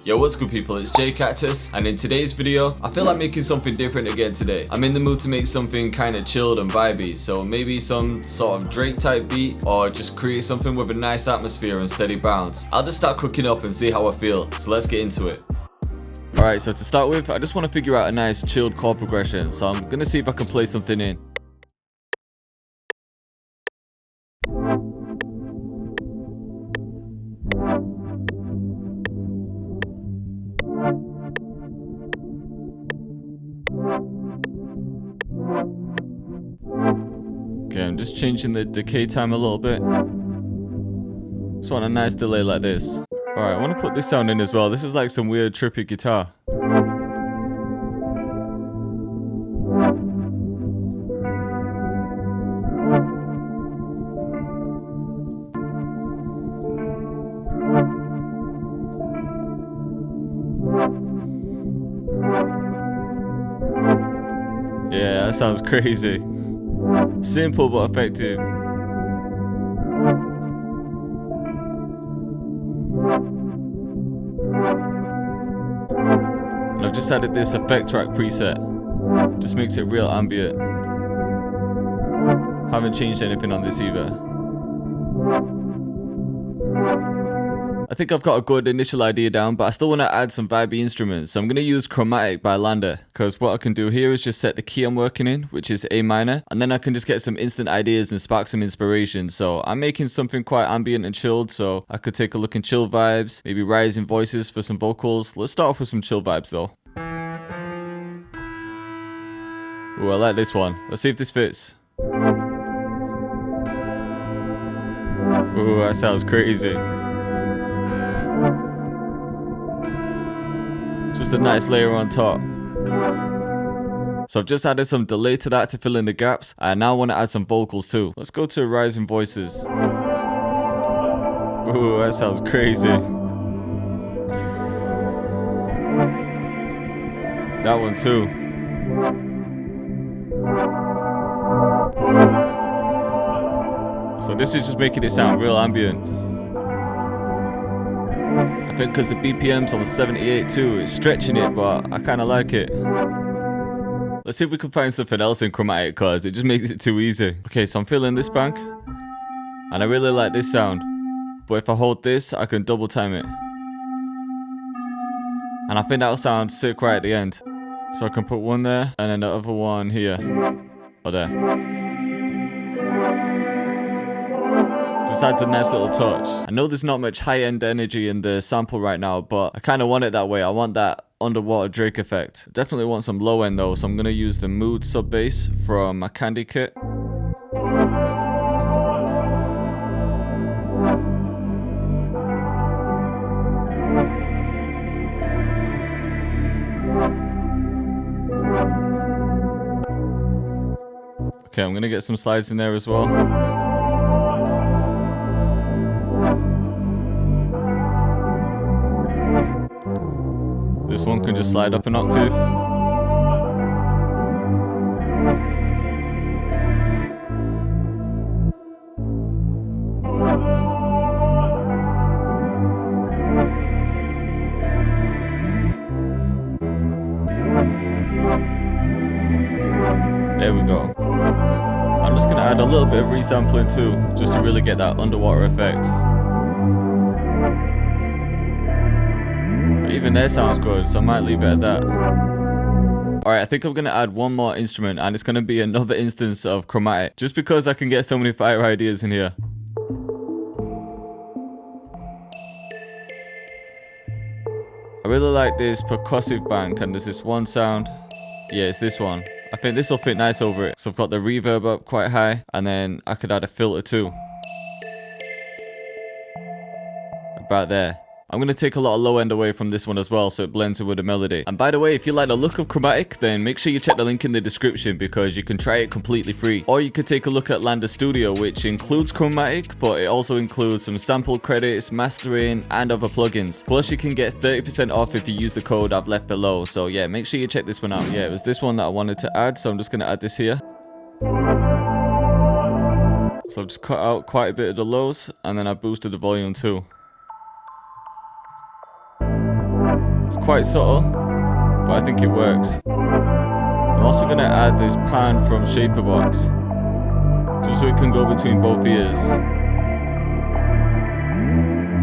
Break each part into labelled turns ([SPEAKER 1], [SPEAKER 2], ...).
[SPEAKER 1] Yo, what's good people, it's Cactus, and in today's video, I feel like making something different again today. I'm in the mood to make something kind of chilled and vibey, so maybe some sort of Drake type beat, or just create something with a nice atmosphere and steady bounce. I'll just start cooking up and see how I feel, so let's get into it. Alright, so to start with, I just want to figure out a nice chilled chord progression, so I'm gonna see if I can play something in. Okay, I'm just changing the decay time a little bit. Just want a nice delay like this. Alright, I want to put this sound in as well. This is like some weird trippy guitar. Yeah, that sounds crazy. Simple but effective. And I've just added this effect track preset. Just makes it real ambient. Haven't changed anything on this either. I think I've got a good initial idea down, but I still want to add some vibey instruments. So I'm going to use Chromatic by Landr, because what I can do here is just set the key I'm working in, which is A minor, and then I can just get some instant ideas and spark some inspiration. So I'm making something quite ambient and chilled, so I could take a look in chill vibes, maybe rising voices for some vocals. Let's start off with some chill vibes though. Ooh, I like this one. Let's see if this fits. Ooh, that sounds crazy. Just a nice layer on top. So I've just added some delay to that to fill in the gaps, and now I want to add some vocals too. Let's go to rising voices. Ooh, that sounds crazy. That one too. So this is just making it sound real ambient. I think because the BPM's on 78 too, it's stretching it, but I kind of like it. Let's see if we can find something else in Chromatic, cause it just makes it too easy. Okay, so I'm feeling this bank, and I really like this sound. But if I hold this, I can double time it. And I think that'll sound sick right at the end. So I can put one there, and then the other one here. Or there. Just adds a nice little touch. I know there's not much high-end energy in the sample right now, but I kind of want it that way. I want that underwater Drake effect. Definitely want some low-end though, so I'm going to use the Mood sub bass from my Candy kit. Okay, I'm going to get some slides in there as well. This one can just slide up an octave. There we go. I'm just gonna add a little bit of resampling too, just to really get that underwater effect. Even there sounds good, so I might leave it at that. Alright, I think I'm going to add one more instrument, and it's going to be another instance of Chromatic, just because I can get so many fire ideas in here. I really like this percussive bank, and there's this one sound. Yeah, it's this one. I think this will fit nice over it. So I've got the reverb up quite high, and then I could add a filter too. About there. I'm going to take a lot of low end away from this one as well, so it blends in with the melody. And by the way, if you like the look of Chromatic, then make sure you check the link in the description, because you can try it completely free. Or you could take a look at Landr Studio, which includes Chromatic, but it also includes some sample credits, mastering, and other plugins. Plus you can get 30% off if you use the code I've left below. So yeah, make sure you check this one out. Yeah, it was this one that I wanted to add, so I'm just going to add this here. So I've just cut out quite a bit of the lows, and then I boosted the volume too. It's quite subtle, but I think it works. I'm also going to add this pan from Shaperbox, just so it can go between both ears.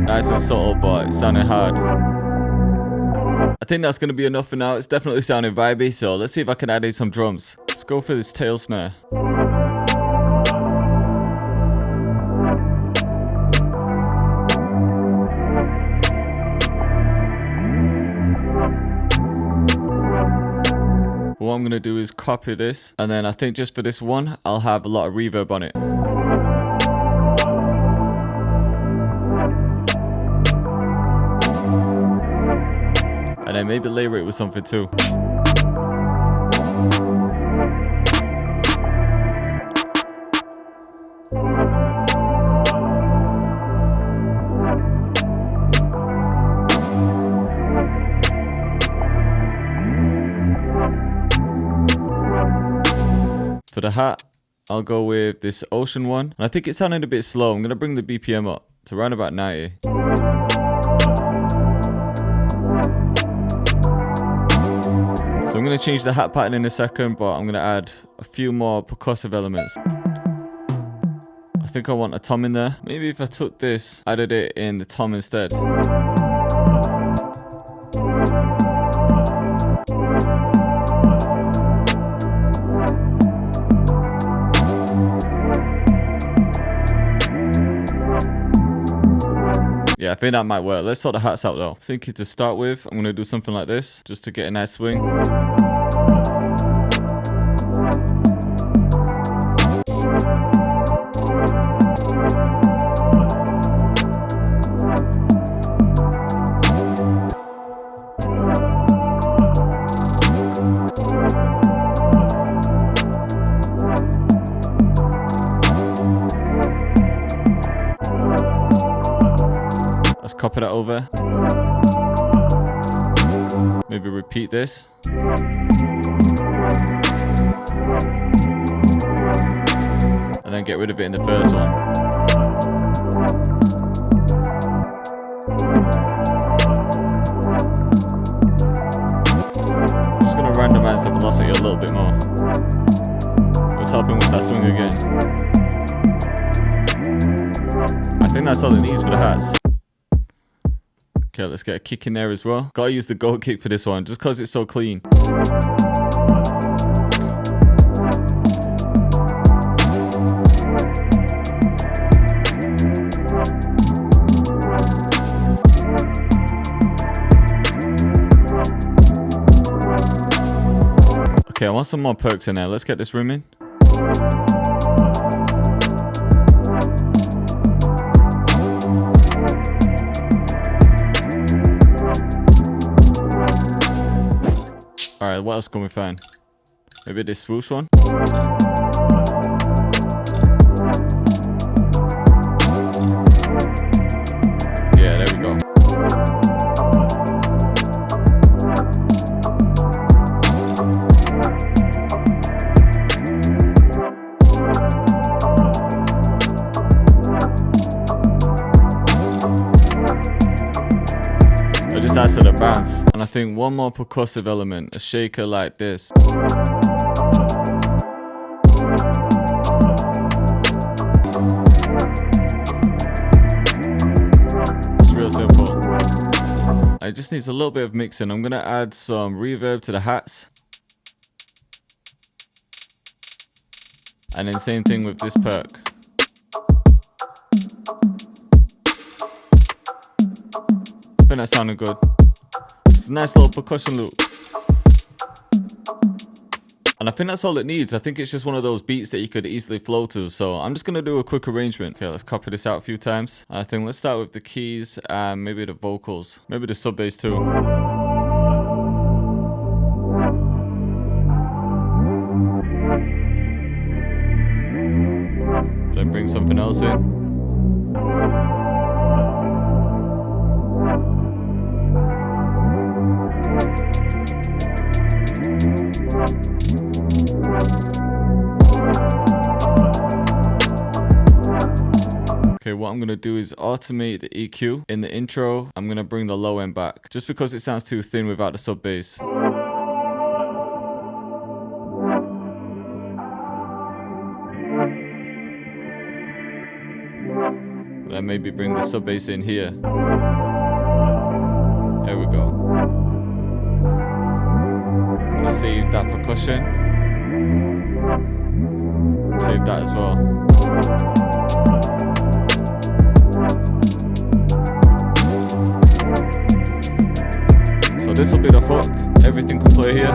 [SPEAKER 1] Nice and subtle, but it sounded hard. I think that's going to be enough for now. It's definitely sounding vibey, so let's see if I can add in some drums. Let's go for this tail snare. What I'm going to do is copy this, and then I think just for this one, I'll have a lot of reverb on it. And then maybe layer it with something too. For the hat, I'll go with this ocean one. And I think it sounded a bit slow. I'm going to bring the BPM up to around about 90. So I'm going to change the hat pattern in a second, but I'm going to add a few more percussive elements. I think I want a tom in there. Maybe if I took this, added it in the tom instead. Yeah, I think that might work. Let's sort the hats out though. Thinking to start with, I'm going to do something like this, just to get a nice swing. Copy that over. Maybe repeat this. And then get rid of it in the first one. I'm just going to randomize the velocity a little bit more. Let's help him with that swing again. I think that's all it needs for the hats. Okay, let's get a kick in there as well. Gotta use the goat kick for this one, just because it's so clean. Okay, I want some more perks in there. Let's get this room in. Alright, what else can we find? Maybe this swoosh one? Yeah, there we go. I just added a bounce, and I think one more percussive element, a shaker like this. It's real simple. It just needs a little bit of mixing. I'm gonna add some reverb to the hats. And then same thing with this perk. I think that sounded good. It's a nice little percussion loop. And I think that's all it needs. I think it's just one of those beats that you could easily flow to. So I'm just going to do a quick arrangement. Okay, let's copy this out a few times. I think let's start with the keys and maybe the vocals. Maybe the sub bass too. Then bring something else in. Okay, what I'm gonna do is automate the EQ. In the intro, I'm gonna bring the low end back, just because it sounds too thin without the sub bass. Then maybe bring the sub bass in here. There we go. I'm gonna save that percussion. Save that as well. So this will be the hook. Everything can play here.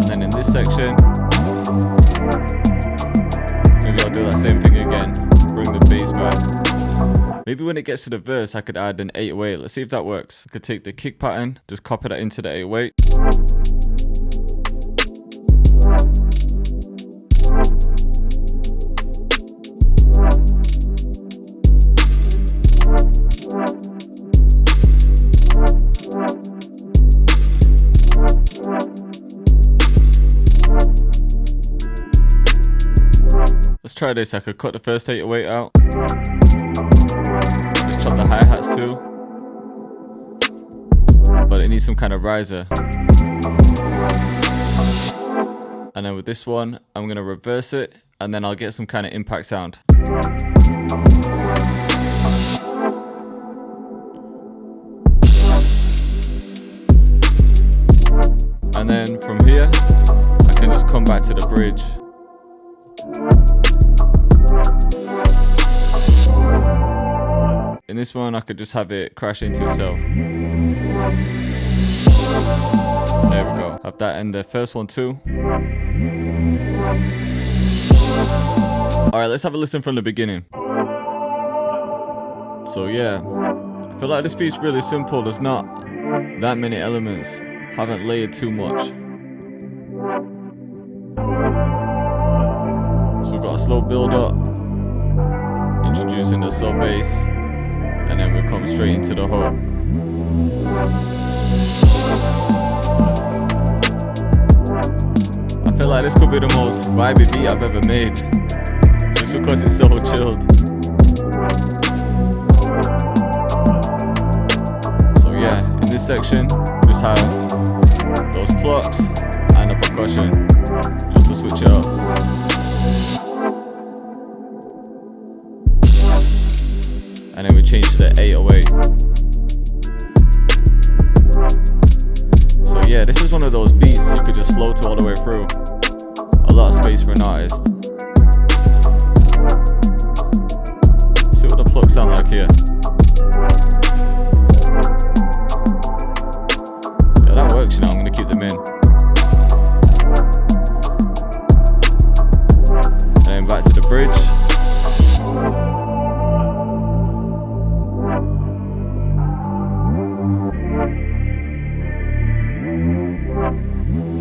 [SPEAKER 1] And then in this section, maybe I'll do that same thing again. Bring the bass back. Maybe when it gets to the verse, I could add an 808. Let's see if that works. I could take the kick pattern, just copy that into the 808. Let's try this. I could cut the first 808 out. Just chop the hi-hats too. But it needs some kind of riser. And then with this one, I'm going to reverse it. And then I'll get some kind of impact sound. And then from here, I can just come back to the bridge. In this one, I could just have it crash into itself. There we go. Have that in the first one too. Alright, let's have a listen from the beginning. So yeah, I feel like this piece is really simple. There's not that many elements. Haven't layered too much. So we've got a slow build up, introducing the sub bass. And then we'll come straight into the hook. I feel like this could be the most vibey beat I've ever made, just because it's so chilled. So yeah, in this section, we just have those plucks and the percussion, just to switch it up. And then we change to the 808. So yeah, this is one of those beats you could just flow to all the way through. A lot of space for an artist. See what the plucks sound like here. Yeah, that works, you know, I'm gonna keep them in. And then back to the bridge.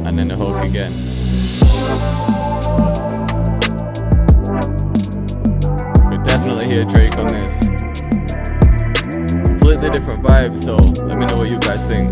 [SPEAKER 1] And then the hook again. Could definitely hear Drake on this. Completely different vibe, so let me know what you guys think.